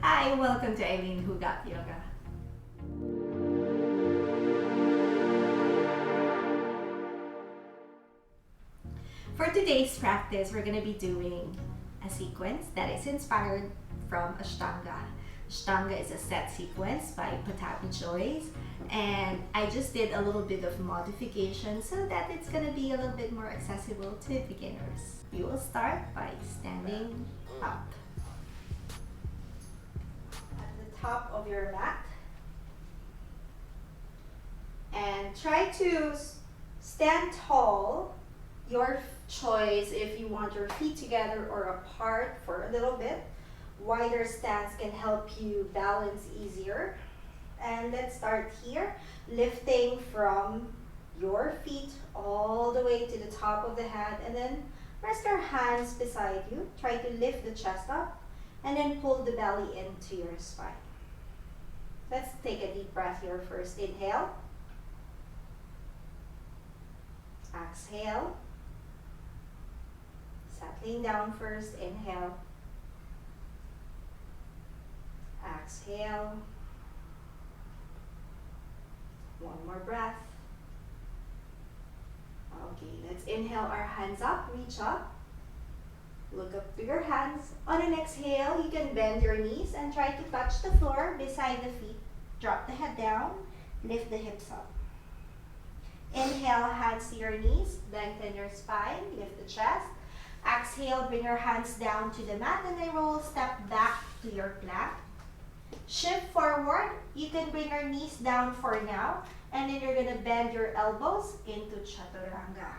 Hi, welcome to Eileen Who Got Yoga. For today's practice, we're going to be doing a sequence that is inspired from Ashtanga. Ashtanga is a set sequence by Pattabhi Jois, and I just did a little bit of modification so that it's going to be a little bit more accessible to beginners. We will start by standing up at the top of your mat, and try to stand tall. Your choice if you want your feet together or apart for a little bit. Wider stance can help you balance easier. And let's start here, lifting from your feet all the way to the top of the head, and then rest your hands beside you. Try to lift the chest up and then pull the belly into your spine. Let's take a deep breath here first. Inhale. Exhale. Settling down first. Inhale. Exhale. One more breath. Okay, let's inhale our hands up, reach up. Look up to your hands. On an exhale, you can bend your knees and try to touch the floor beside the feet. Drop the head down, lift the hips up. Inhale, hands to your knees, lengthen your spine, lift the chest. Exhale, bring your hands down to the mat and then roll, step back to your plank. Shift forward, you can bring your knees down for now, and then you're going to bend your elbows into Chaturanga.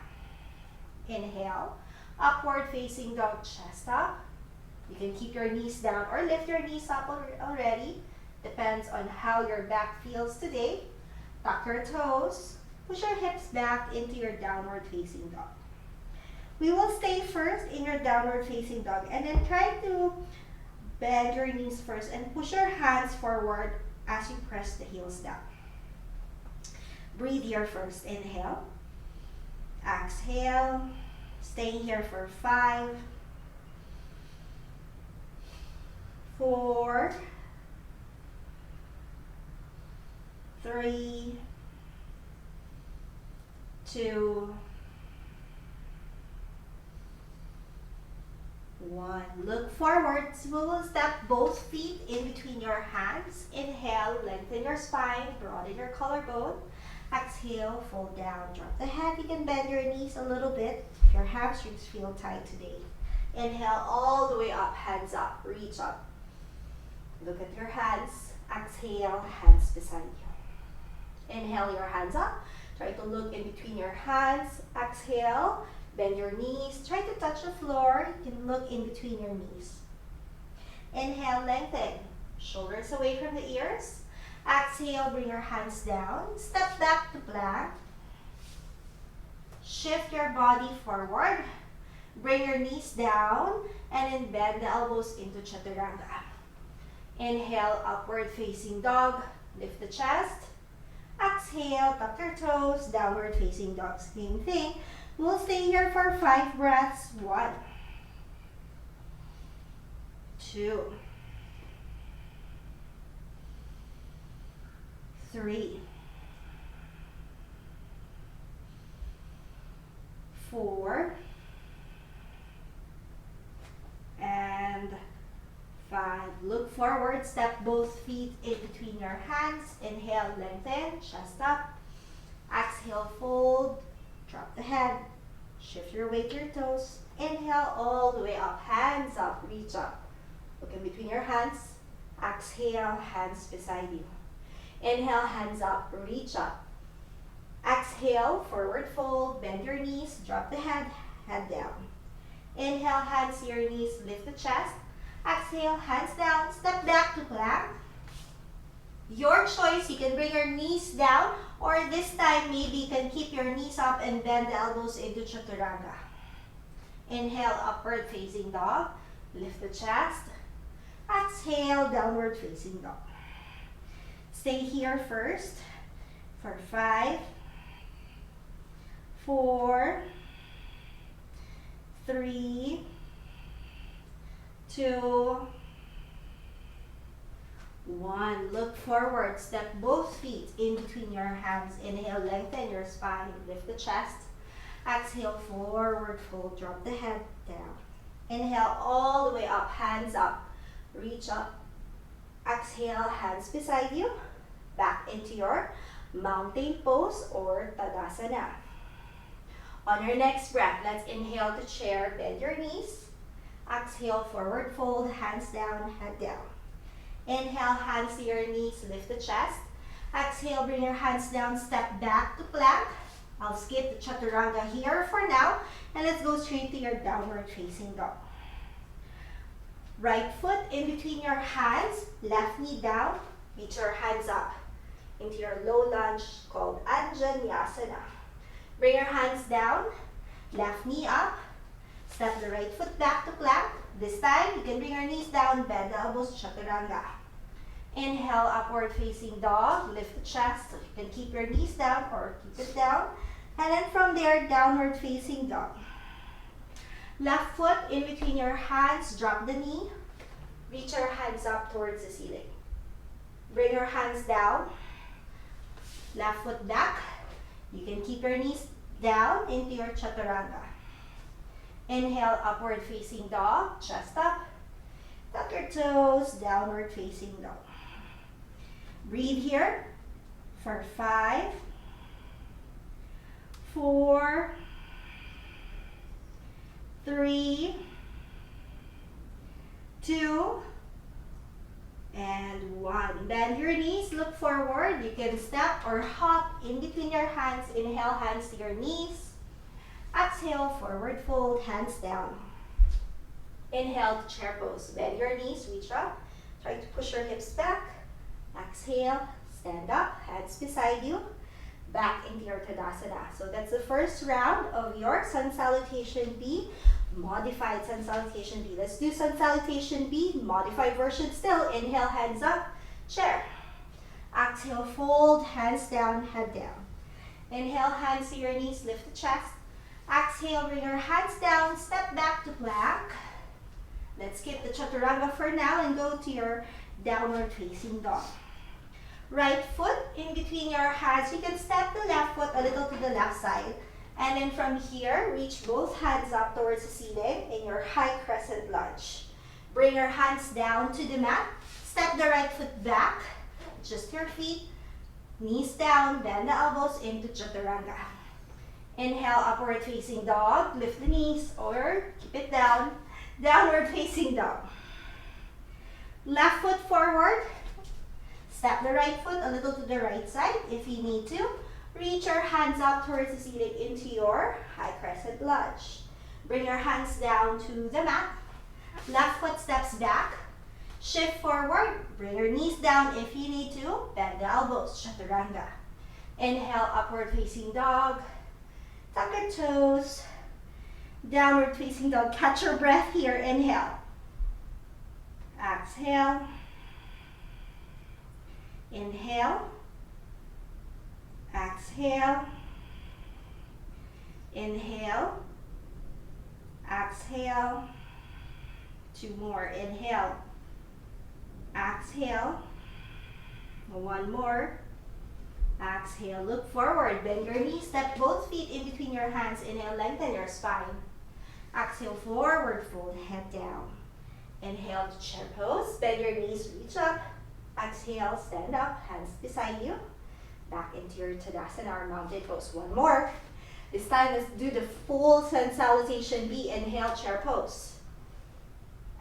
Inhale, upward facing dog, chest up. You can keep your knees down or lift your knees up already. Depends on how your back feels today. Tuck your toes, push your hips back into your downward facing dog. We will stay first in your downward facing dog and then try to bend your knees first and push your hands forward as you press the heels down. Breathe here first. Inhale. Exhale. Staying here for 5, 4, 3, 2, 1. Look forward. We will step both feet in between your hands. Inhale, lengthen your spine, broaden your collarbone. Exhale, fold down, drop the head. You can bend your knees a little bit if your hamstrings feel tight today. Inhale all the way up, hands up, reach up. Look at your hands. Exhale, hands beside you. Inhale your hands up. Try to look in between your hands. Exhale. Bend your knees. Try to touch the floor. You can look in between your knees. Inhale, lengthen. Shoulders away from the ears. Exhale, bring your hands down. Step back to plank. Shift your body forward. Bring your knees down and then bend the elbows into Chaturanga. Inhale, upward facing dog. Lift the chest. Exhale, tuck your toes. Downward facing dog. Same thing. We'll stay here for 5 breaths. 1, 2, 3, 4, and 5. Look forward. Step both feet in between your hands. Inhale, lengthen, chest up. Exhale, fold. Drop the head, shift your weight to your toes. Inhale all the way up, hands up, reach up. Look in between your hands. Exhale, hands beside you. Inhale, hands up, reach up. Exhale, forward fold, bend your knees, drop the head, head down. Inhale, hands to your knees, lift the chest. Exhale, hands down, step back to plank. Your choice, you can bring your knees down, or this time maybe you can keep your knees up and bend the elbows into Chaturanga. Inhale, upward facing dog. Lift the chest. Exhale, downward facing dog. Stay here first for 5, 4, 3, 2, 1. Look forward. Step both feet in between your hands. Inhale, lengthen your spine. Lift the chest. Exhale, forward fold. Drop the head down. Inhale all the way up. Hands up. Reach up. Exhale, hands beside you. Back into your mountain pose or Tadasana. On your next breath, let's inhale to chair. Bend your knees. Exhale, forward fold. Hands down, head down. Inhale, hands to your knees, lift the chest. Exhale, bring your hands down, step back to plank. I'll skip the chaturanga here for now, and let's go straight to your downward facing dog. Right foot in between your hands, left knee down, reach your hands up into your low lunge called Anjaneyasana. Bring your hands down, left knee up, step the right foot back to plank. This time, you can bring your knees down, bend the elbows, chaturanga. Inhale, upward facing dog, lift the chest. So you can keep your knees down or keep it down. And then from there, downward facing dog. Left foot in between your hands, drop the knee. Reach your hands up towards the ceiling. Bring your hands down. Left foot back. You can keep your knees down into your chaturanga. Inhale, upward facing dog, chest up. Tuck your toes, downward facing dog. Breathe here for 5, 4, 3, 2, and 1. Bend your knees, look forward. You can step or hop in between your hands. Inhale, hands to your knees. Exhale, forward fold, hands down. Inhale to chair pose. Bend your knees, reach up. Try to push your hips back. Exhale, stand up, hands beside you. Back into your Tadasana. So that's the first round of your Sun Salutation B, modified Sun Salutation B. Let's do Sun Salutation B, modified version still. Inhale, hands up, chair. Exhale, fold, hands down, head down. Inhale, hands to your knees, lift the chest. Exhale, bring your hands down, step back to plank. Let's skip the chaturanga for now and go to your downward facing dog. Right foot in between your hands. You can step the left foot a little to the left side. And then from here, reach both hands up towards the ceiling in your high crescent lunge. Bring your hands down to the mat. Step the right foot back. Just your feet. Knees down, bend the elbows into chaturanga. Inhale, upward facing dog. Lift the knees or keep it down. Downward facing dog. Left foot forward. Step the right foot a little to the right side if you need to. Reach your hands up towards the ceiling into your high crescent lunge. Bring your hands down to the mat. Left foot steps back. Shift forward. Bring your knees down if you need to. Bend the elbows, chaturanga. Inhale, upward facing dog. Tuck your toes. Downward facing dog. Catch your breath here. Inhale. Exhale. Inhale. Exhale. Inhale. Exhale. 2 more. Inhale. Exhale. 1 more. Exhale. Look forward. Bend your knees. Step both feet in between your hands. Inhale. Lengthen your spine. Exhale. Forward fold. Head down. Inhale to chair pose. Bend your knees. Reach up. Exhale. Stand up. Hands beside you. Back into your Tadasana or mountain pose. 1 more. This time, let's do the full Sun Salutation B. Inhale, chair pose.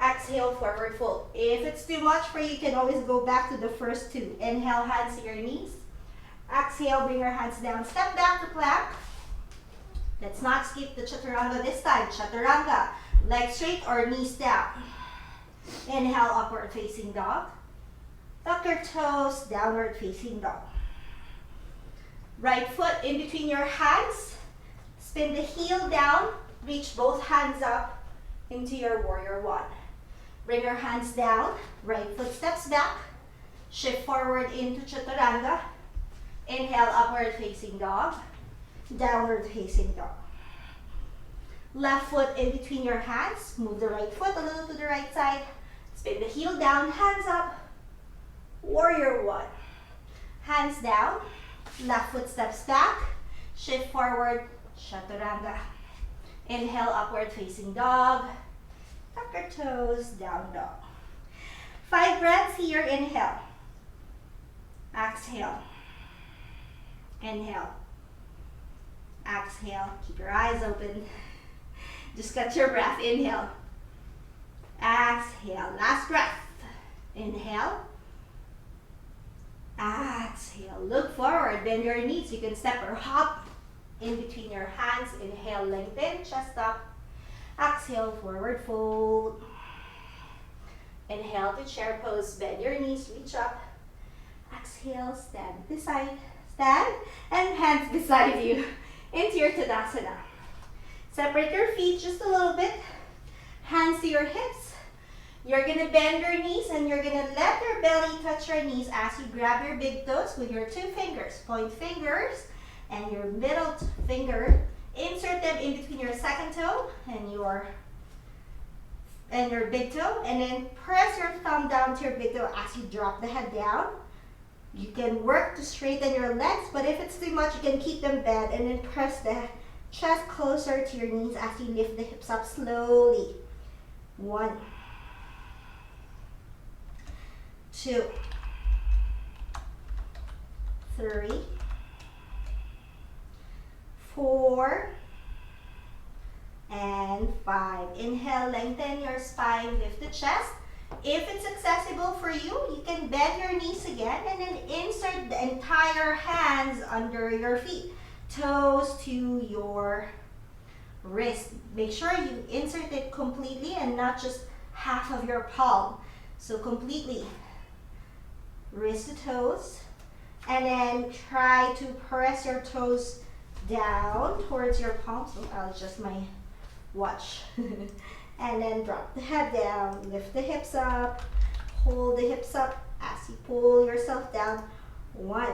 Exhale, forward fold. If it's too much for you, you can always go back to the first 2. Inhale, hands to your knees. Exhale, bring your hands down. Step back to plank. Let's not skip the chaturanga this time. Chaturanga, legs straight or knees down. Inhale, upward facing dog. Tuck your toes, downward facing dog. Right foot in between your hands. Spin the heel down. Reach both hands up into your warrior 1. Bring your hands down. Right foot steps back. Shift forward into chaturanga. Inhale, upward facing dog. Downward facing dog. Left foot in between your hands. Move the right foot a little to the right side. Spin the heel down, hands up. Warrior one. Hands down, left foot steps back, shift forward, chaturanga. Inhale, upward facing dog. Tuck your toes, down dog. 5 breaths here, inhale. Exhale. Inhale. Exhale, keep your eyes open. Just catch your breath, inhale. Exhale, last breath. Inhale. Exhale, look forward, bend your knees. You can step or hop in between your hands. Inhale, lengthen, chest up. Exhale, forward fold. Inhale to chair pose, bend your knees, reach up. Exhale, stand beside, stand, and hands beside you into your Tadasana. Separate your feet just a little bit, hands to your hips. You're gonna bend your knees and you're gonna let your belly touch your knees as you grab your big toes with your 2 fingers, point fingers, and your middle finger. Insert them in between your second toe and your big toe, and then press your thumb down to your big toe as you drop the head down. You can work to straighten your legs, but if it's too much, you can keep them bent, and then press the chest closer to your knees as you lift the hips up slowly. 1, 2, 3, 4, and 5. Inhale, lengthen your spine, lift the chest. If it's accessible for you, you can bend your knees again and then insert the entire hands under your feet. Toes to your wrist. Make sure you insert it completely and not just half of your palm. So completely, wrist to toes. And then try to press your toes down towards your palms. So I'll adjust my watch. And then drop the head down, lift the hips up, hold the hips up as you pull yourself down. 1,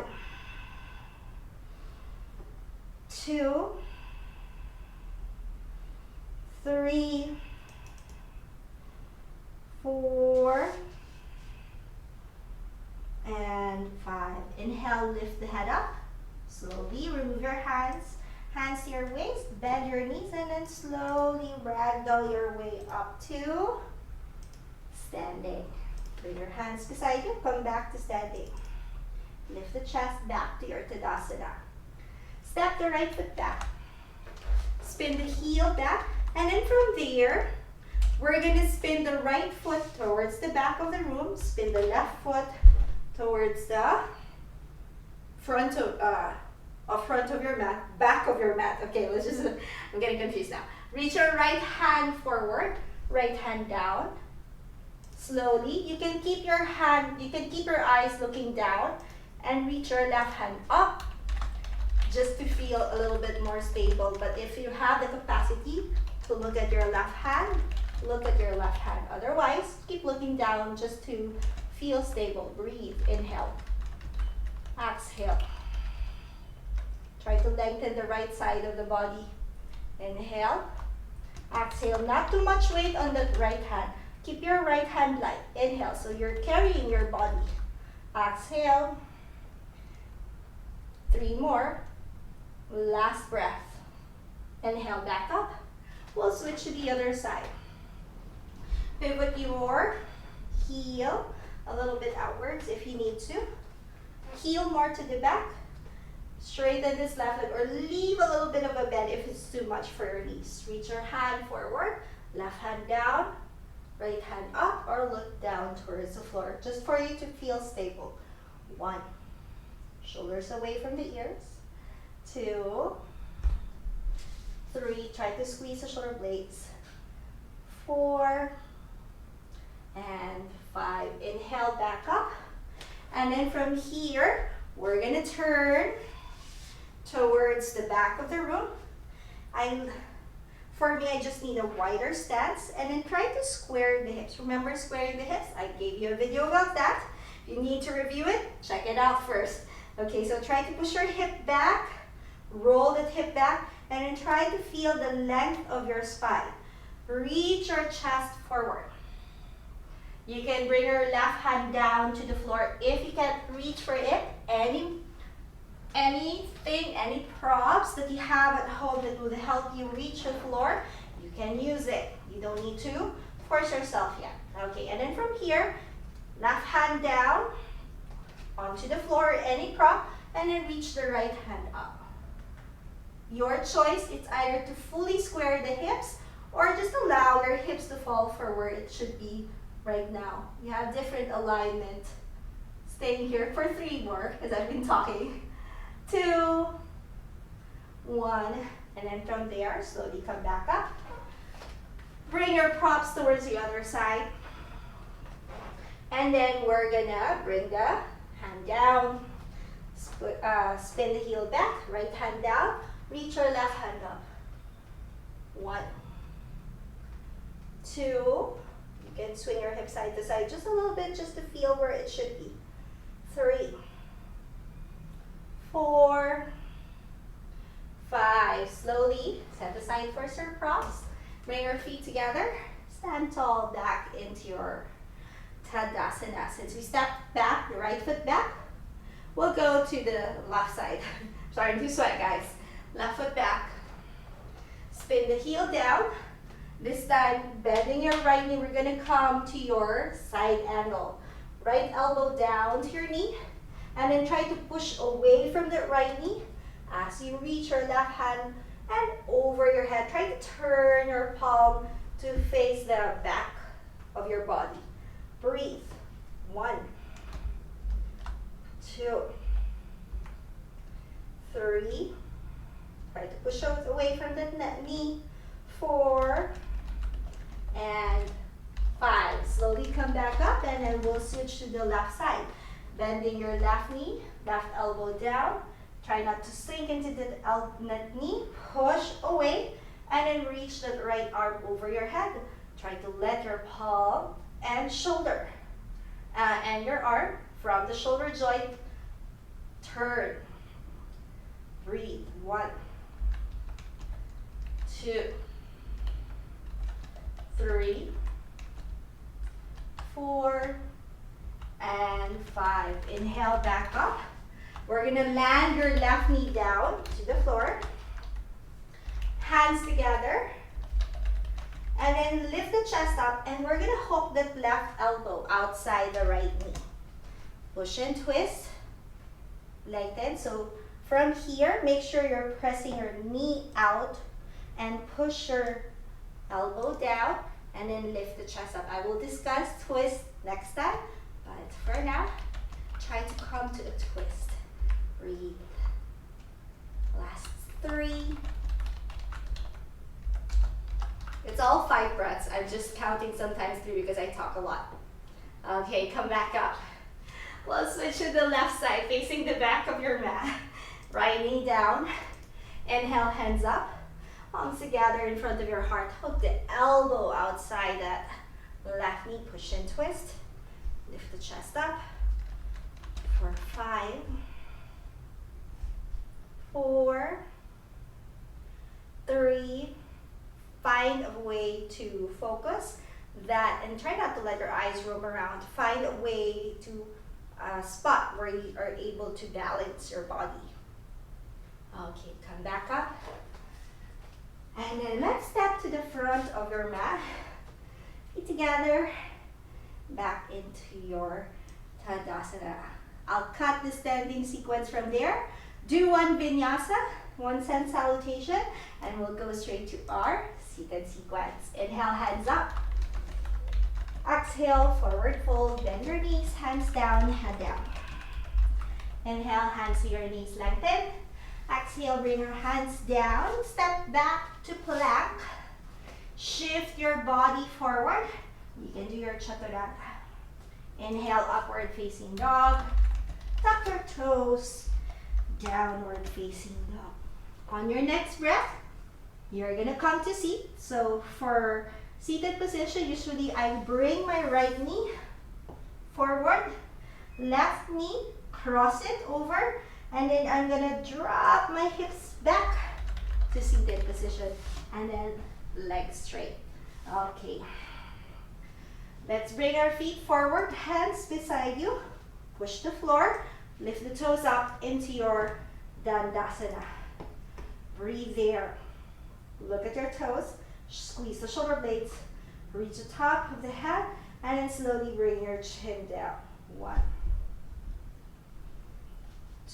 2, 3, 4, and 5. Inhale, lift the head up. Slowly remove your hands. Hands to your waist, bend your knees, and then slowly ragdoll your way up to standing. Bring your hands beside you, come back to standing. Lift the chest back to your Tadasana. Step the right foot back. Spin the heel back, and then from there, we're gonna spin the right foot towards the back of the room, spin the left foot towards the front of your mat, back of your mat. Okay, I'm getting confused now. Reach your right hand forward, right hand down. Slowly, you can keep your eyes looking down and reach your left hand up just to feel a little bit more stable. But if you have the capacity to look at your left hand, look at your left hand. Otherwise, keep looking down just to feel stable. Breathe, inhale, exhale. Try to lengthen the right side of the body. Inhale, exhale. Not too much weight on the right hand. Keep your right hand light. Inhale, so you're carrying your body. Exhale. 3 more. Last breath. Inhale, back up. We'll switch to the other side. Pivot your heel a little bit outwards if you need to. Heel more to the back. Straighten this left leg or leave a little bit of a bend if it's too much for your knees. Reach your hand forward, left hand down, right hand up, or look down towards the floor just for you to feel stable. 1, shoulders away from the ears. 2, 3, try to squeeze the shoulder blades. 4, and 5. Inhale, back up. And then from here, we're gonna turn towards the back of the room. For me, I just need a wider stance, and then try to square the hips. Remember squaring the hips? I gave you a video about that. If you need to review it, check it out first. Okay, so try to push your hip back, roll the hip back, and then try to feel the length of your spine. Reach your chest forward. You can bring your left hand down to the floor. If you can't reach for it, anything, any props that you have at home that would help you reach the floor, you can use it. You don't need to force yourself yet. Okay, and then from here, left hand down onto the floor, any prop, and then reach the right hand up. Your choice, it's either to fully square the hips or just allow your hips to fall for where it should be right now. You have different alignment. Staying here for 3 more, as I've been talking. 2, 1, and then from there, slowly come back up. Bring your props towards the other side. And then we're gonna bring the hand down. Spin the heel back, right hand down. Reach your left hand up. 1, 2. You can swing your hip side to side just a little bit, just to feel where it should be. 3, 4, 5. Slowly set aside first your props. Bring your feet together. Stand tall back into your Tadasana. Since we step back, the right foot back, we'll go to the left side. Starting to sweat, guys. Left foot back. Spin the heel down. This time, bending your right knee, we're gonna come to your side angle. Right elbow down to your knee, and then try to push away from the right knee as you reach your left hand and over your head. Try to turn your palm to face the back of your body. Breathe. 1, 2, 3. Try to push away from the knee. 4 and 5. Slowly come back up, and then we'll switch to the left side. Bending your left knee, left elbow down. Try not to sink into the knee. Push away, and then reach the right arm over your head. Try to let your palm and shoulder and your arm from the shoulder joint turn. Breathe. 1, 2, 3, 4, and 5. Inhale, back up. We're gonna land your left knee down to the floor. Hands together. And then lift the chest up, and we're gonna hook that left elbow outside the right knee. Push and twist. Lengthen. So from here, make sure you're pressing your knee out and push your elbow down, and then lift the chest up. I will discuss twist next time, but for now, try to come to a twist. Breathe. Last 3. It's all 5 breaths. I'm just counting sometimes 3 because I talk a lot. Okay, come back up. We'll switch to the left side, facing the back of your mat. Right knee down. Inhale, hands up. Palms together in front of your heart. Hook the elbow outside that left knee. Push and twist. Lift the chest up. For 5, 4, 3. Find a way to focus that, and try not to let your eyes roam around. Find a way to spot where you are able to balance your body. Okay, come back up. And then let's step to the front of your mat. Feet together. Back into your Tadasana. I'll cut the standing sequence from there. Do 1 vinyasa, 1 sun salutation, and we'll go straight to our seated sequence. Inhale, hands up. Exhale, forward fold. Bend your knees, hands down, head down. Inhale, hands to your knees, lengthen. Exhale, bring your hands down. Step back to plank. Shift your body forward. You can do your chaturanga. Inhale, upward facing dog. Tuck your toes. Downward facing dog. On your next breath, you're gonna come to seat. So for seated position, usually I bring my right knee forward, left knee, cross it over, and then I'm gonna drop my hips back to seated position, and then legs straight. Okay. Let's bring our feet forward, hands beside you. Push the floor, lift the toes up into your Dandasana. Breathe there. Look at your toes, squeeze the shoulder blades, reach the top of the head, and then slowly bring your chin down. 1,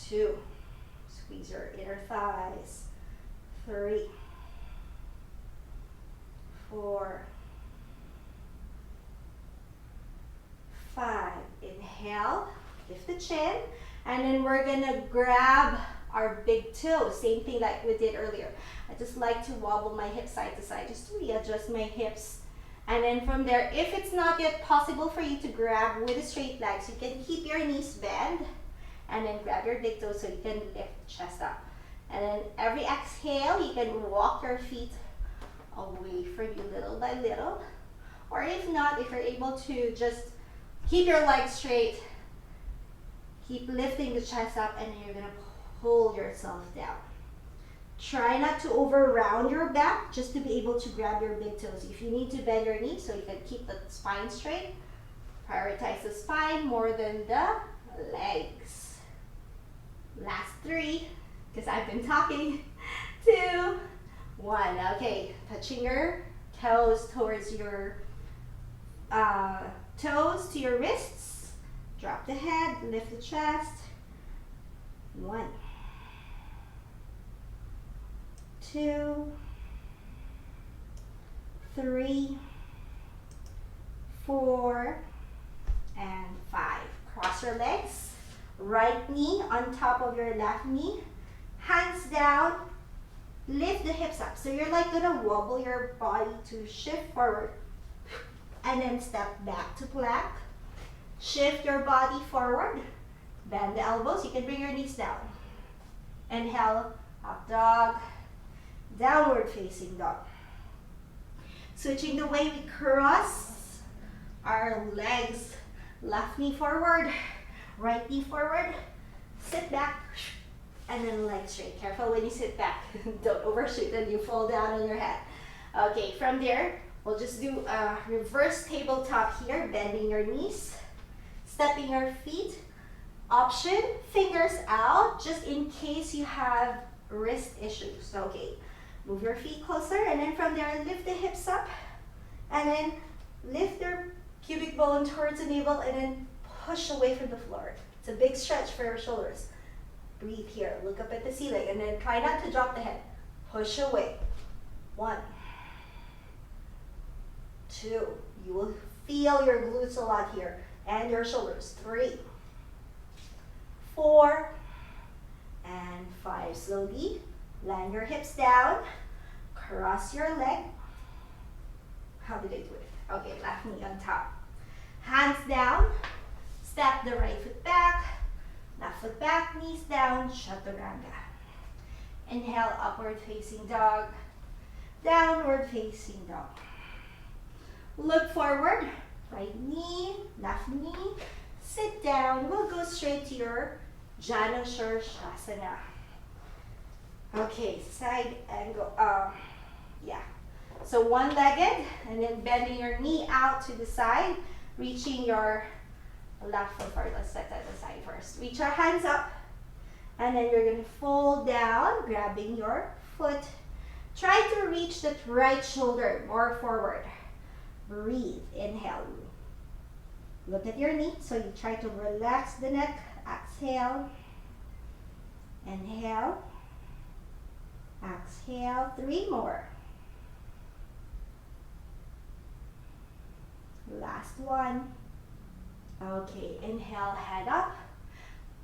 2, squeeze your inner thighs. 3, 4, 5. Inhale, lift the chin, and then we're gonna grab our big toe. Same thing like we did earlier. I just like to wobble my hips side to side just to readjust my hips. And then from there, if it's not yet possible for you to grab with the straight legs, you can keep your knees bent and then grab your big toe so you can lift the chest up. And then every exhale, you can walk your feet away from you little by little. Or if not, if you're able to just keep your legs straight, keep lifting the chest up, and then you're gonna pull yourself down. Try not to over round your back just to be able to grab your big toes. If you need to bend your knees so you can keep the spine straight, prioritize the spine more than the legs. Last 3, because I've been talking. 2, 1. Okay, touching your toes towards your toes to your wrists. Drop the head, lift the chest. 1, 2, 3, 4, and 5. Cross your legs. Right knee on top of your left knee. Hands down. Lift the hips up. So you're like gonna wobble your body to shift forward. And then step back to plank. Shift your body forward. Bend the elbows. You can bring your knees down. Inhale, up dog. Downward facing dog. Switching the way we cross our legs. Left knee forward, right knee forward. Sit back, and then legs straight. Careful when you sit back. Don't overshoot and you fall down on your head. Okay, from there, we'll just do a reverse tabletop here, bending your knees, stepping your feet. Option, fingers out, just in case you have wrist issues. Okay, move your feet closer, and then from there, lift the hips up, and then lift your pubic bone towards the navel, and then push away from the floor. It's a big stretch for your shoulders. Breathe here, look up at the ceiling, and then try not to drop the head. Push away. 1, 2, you will feel your glutes a lot here, and your shoulders. 3, 4, and 5. Slowly land your hips down, cross your leg. How did I do it? Okay, left knee on top. Hands down, step the right foot back, left foot back, knees down, chaturanga. Inhale, upward facing dog, downward facing dog. Look forward, right knee, left knee, sit down. We'll go straight to your Janushirshasana. Okay, side angle, yeah. So one-legged, and then bending your knee out to the side, reaching your left foot forward. Let's set that aside first. Reach our hands up, and then you're gonna fold down, grabbing your foot. Try to reach that right shoulder more forward. Breathe, inhale. Look at your knee, so you try to relax the neck. Exhale, inhale, exhale. 3 more. Last one. Okay, inhale, head up.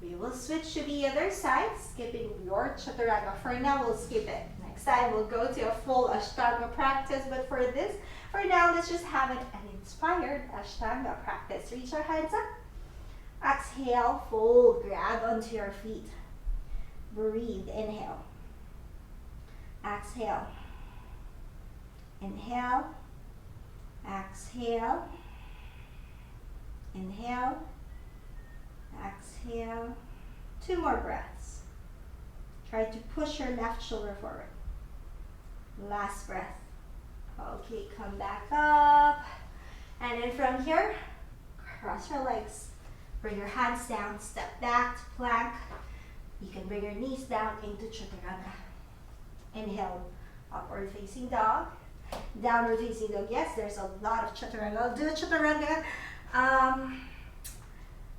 We will switch to the other side, skipping your chaturanga. For now, we'll skip it. Next time, we'll go to a full Ashtanga practice. But for this, for now, let's just have an inspired Ashtanga practice. Reach our hands up. Exhale, fold, grab onto your feet. Breathe, inhale. Exhale. Inhale. Exhale. Inhale. Exhale. 2 more breaths. Try to push your left shoulder forward. Last breath. Okay, come back up. And then from here, cross your legs. Bring your hands down, step back to plank. You can bring your knees down into chaturanga. Inhale, upward facing dog. Downward facing dog. Yes, there's a lot of chaturanga. I'll do chaturanga.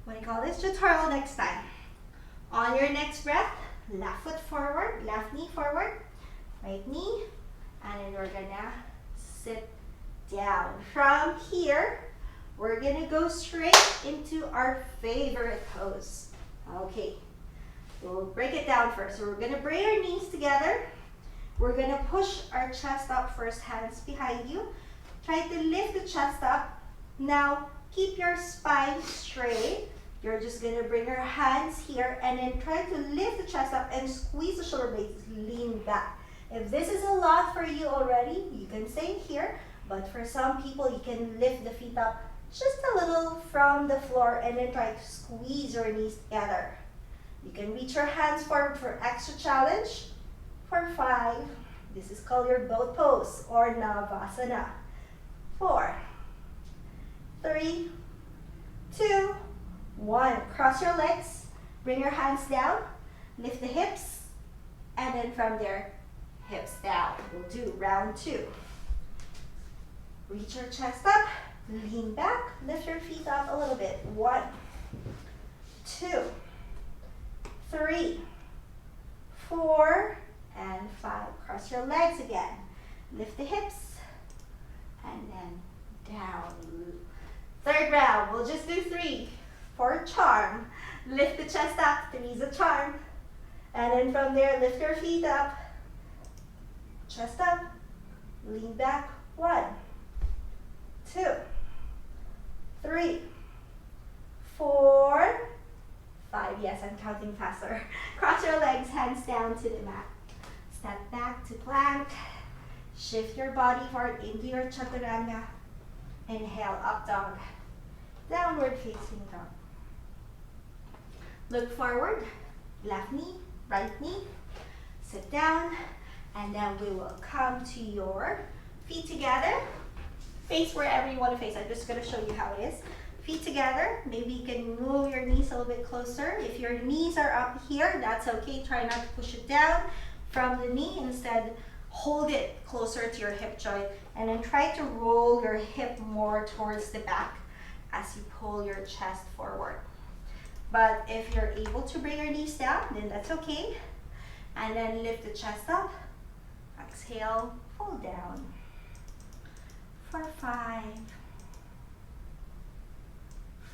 What do you call this? Tutorial next time. On your next breath, left foot forward, left knee forward, right knee, and then we're gonna sit down. From here, we're gonna go straight into our favorite pose. Okay, we'll break it down first. So we're gonna bring our knees together. We're gonna push our chest up first, hands behind you. Try to lift the chest up. Now, keep your spine straight. You're just gonna bring your hands here and then try to lift the chest up and squeeze the shoulder blades, lean back. If this is a lot for you already, you can stay here. But for some people, you can lift the feet up just a little from the floor and then try to squeeze your knees together. You can reach your hands forward for extra challenge. For 5, this is called your boat pose or Navasana. 4, 3, 2, 1. Cross your legs, bring your hands down, lift the hips, and then from there, hips down. We'll do round 2. Reach your chest up, lean back, lift your feet up a little bit. 1, 2, 3, 4, and 5. Cross your legs again. Lift the hips, and then down. 3rd round, we'll just do 3. For charm, lift the chest up, 3 is a charm. And then from there, lift your feet up, chest up, lean back. 1, 2, 3, 4, 5. Yes, I'm counting faster. Cross your legs, hands down to the mat. Step back to plank. Shift your body forward into your chaturanga. Inhale, up dog. Downward facing dog. Look forward, left knee, right knee. Sit down, and then we will come to your feet together. Face wherever you want to face. I'm just going to show you how it is. Feet together. Maybe you can move your knees a little bit closer. If your knees are up here, that's okay. Try not to push it down from the knee. Instead, hold it closer to your hip joint. And then try to roll your hip more towards the back as you pull your chest forward. But if you're able to bring your knees down, then that's okay. And then lift the chest up. Exhale, pull down. For 5,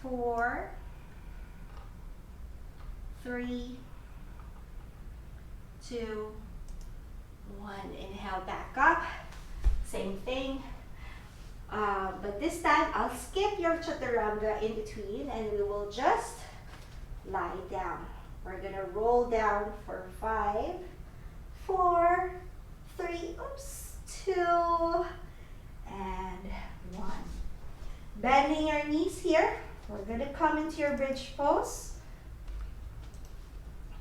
4, 3, 2, 1. Inhale, back up. Same thing. But this time, I'll skip your chaturanga in between and we will just lie down. We're gonna roll down for 5, 4, 3, 2, and 1. Bending your knees here. We're gonna come into your bridge pose.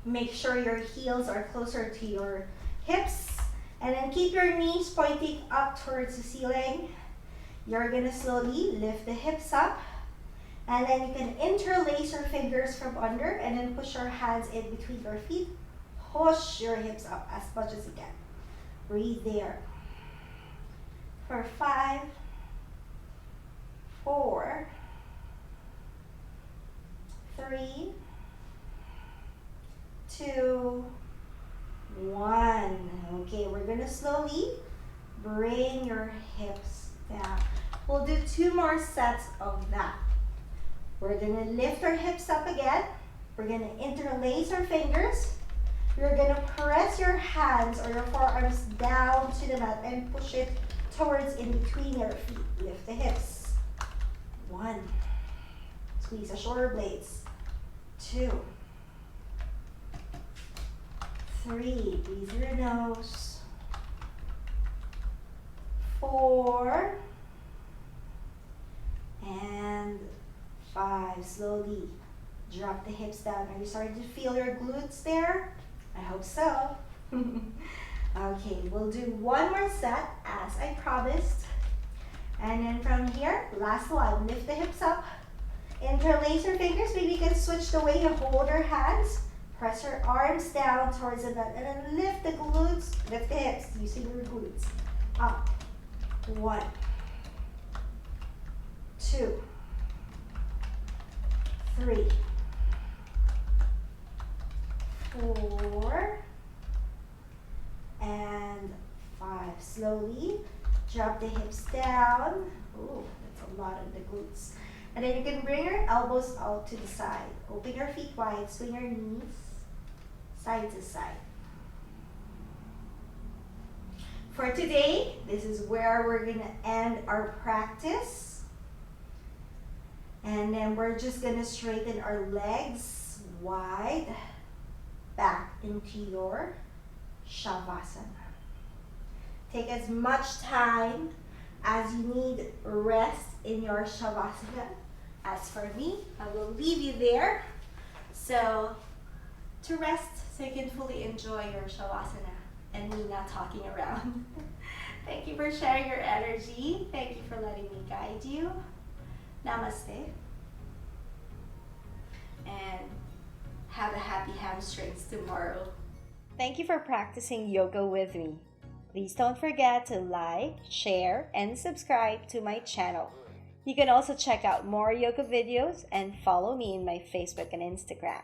Make sure your heels are closer to your hips. And then keep your knees pointing up towards the ceiling. You're gonna slowly lift the hips up. And then you can interlace your fingers from under and then push your hands in between your feet. Push your hips up as much as you can. Breathe there. For 5, 4, 3, 2, 1. Okay, we're gonna slowly bring your hips down. We'll do 2 more sets of that. We're gonna lift our hips up again. We're gonna interlace our fingers. You're gonna press your hands or your forearms down to the mat and push it towards in between your feet. Lift the hips. 1. Squeeze the shoulder blades. 2, 3. Breathe through your nose. 4. And 5. Slowly drop the hips down. Are you starting to feel your glutes there? I hope so. Okay, we'll do 1 more set as I promised. And then from here, last one, lift the hips up. Interlace your fingers. Maybe you can switch the way you hold your hands. Press your arms down towards the butt and then lift the glutes, lift the hips using your glutes. Up. 1, 2, 3, 4, and 5. Slowly drop the hips down. Ooh, that's a lot of the glutes. And then you can bring your elbows out to the side. Open your feet wide, swing your knees side to side. For today, this is where we're going to end our practice. And then we're just going to straighten our legs wide back into your Shavasana. Take as much time as you need rest in your Shavasana. As for me, I will leave you there to rest so you can fully enjoy your Shavasana and me not talking around. Thank you for sharing your energy. Thank you for letting me guide you. Namaste. And have a happy hamstrings tomorrow. Thank you for practicing yoga with me. Please don't forget to like, share, and subscribe to my channel. You can also check out more yoga videos and follow me in my Facebook and Instagram.